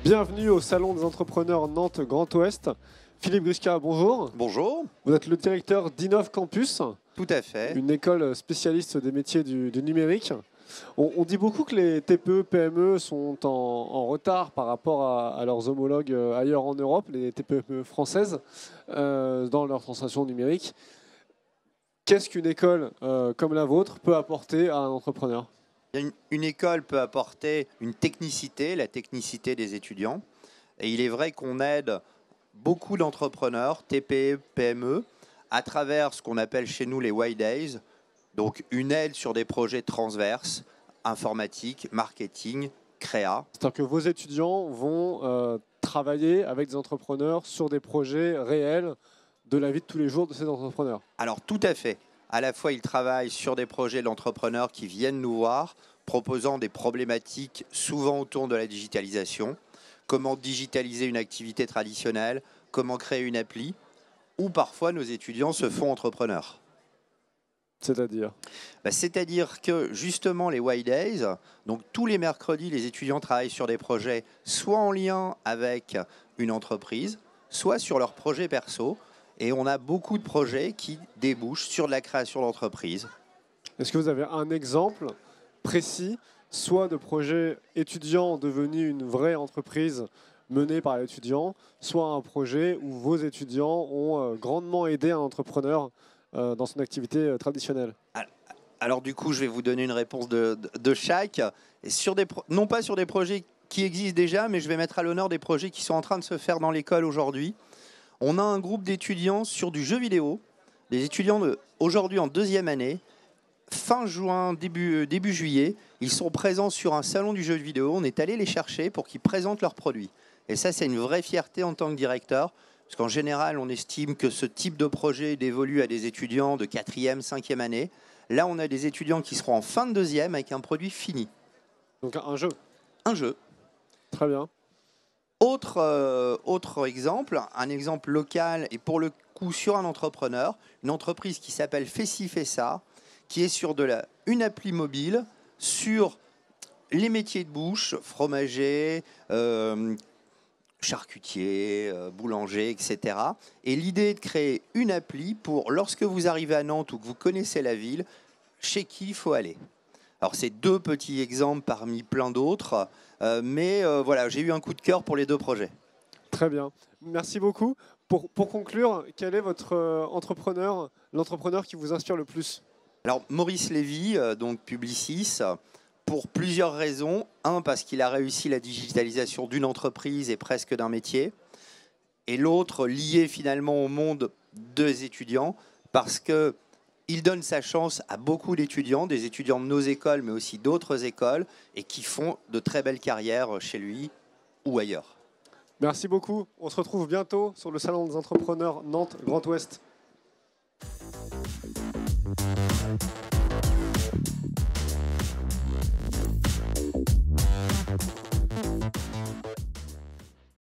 Bienvenue au Salon des entrepreneurs Nantes Grand Ouest. Philippe Grusca, bonjour. Bonjour. Vous êtes le directeur d'Innov Campus. Tout à fait. Une école spécialiste des métiers du numérique. On dit beaucoup que les TPE, PME sont en retard par rapport à leurs homologues ailleurs en Europe, les TPE françaises, dans leur transformation numérique. Qu'est-ce qu'une école comme la vôtre peut apporter à un entrepreneur ? Une école peut apporter une technicité, la technicité des étudiants. Et il est vrai qu'on aide beaucoup d'entrepreneurs, TPE, PME, à travers ce qu'on appelle chez nous les Y Days. Donc une aide sur des projets transverses, informatique, marketing, créa. C'est-à-dire que vos étudiants vont travailler avec des entrepreneurs sur des projets réels de la vie de tous les jours de ces entrepreneurs. Alors tout à fait. À la fois, ils travaillent sur des projets d'entrepreneurs qui viennent nous voir, proposant des problématiques souvent autour de la digitalisation. Comment digitaliser une activité traditionnelle, comment créer une appli, ou parfois nos étudiants se font entrepreneurs. C'est-à-dire ? C'est-à-dire que justement les Y Days, donc tous les mercredis, les étudiants travaillent sur des projets soit en lien avec une entreprise, soit sur leurs projets perso. Et on a beaucoup de projets qui débouchent sur de la création d'entreprises. Est-ce que vous avez un exemple précis, soit de projets étudiants devenus une vraie entreprise menée par l'étudiant, soit un projet où vos étudiants ont grandement aidé un entrepreneur dans son activité traditionnelle? Alors du coup, je vais vous donner une réponse de chaque. Et non pas sur des projets qui existent déjà, mais je vais mettre à l'honneur des projets qui sont en train de se faire dans l'école aujourd'hui. On a un groupe d'étudiants sur du jeu vidéo, des étudiants aujourd'hui en 2e année, fin juin, début juillet. Ils sont présents sur un salon du jeu vidéo. On est allé les chercher pour qu'ils présentent leurs produits. Et ça, c'est une vraie fierté en tant que directeur, parce qu'en général, on estime que ce type de projet dévolue à des étudiants de 4e, 5e année. Là, on a des étudiants qui seront en fin de 2e avec un produit fini. Donc un jeu. Un jeu. Très bien. Autre exemple, un exemple local et pour le coup sur un entrepreneur, une entreprise qui s'appelle Fais-ci, fais ça, qui est sur une appli mobile sur les métiers de bouche, fromager, charcutier, boulanger, etc. Et l'idée est de créer une appli pour lorsque vous arrivez à Nantes ou que vous connaissez la ville, chez qui il faut aller. Alors c'est 2 petits exemples parmi plein d'autres, mais voilà, j'ai eu un coup de cœur pour les 2 projets. Très bien, merci beaucoup. Pour conclure, quel est votre l'entrepreneur qui vous inspire le plus? Alors Maurice Lévy, donc Publicis, pour plusieurs raisons. Un, parce qu'il a réussi la digitalisation d'une entreprise et presque d'un métier. Et l'autre, lié finalement au monde des étudiants, parce que il donne sa chance à beaucoup d'étudiants, des étudiants de nos écoles, mais aussi d'autres écoles, et qui font de très belles carrières chez lui ou ailleurs. Merci beaucoup. On se retrouve bientôt sur le Salon des entrepreneurs Nantes Grand Ouest.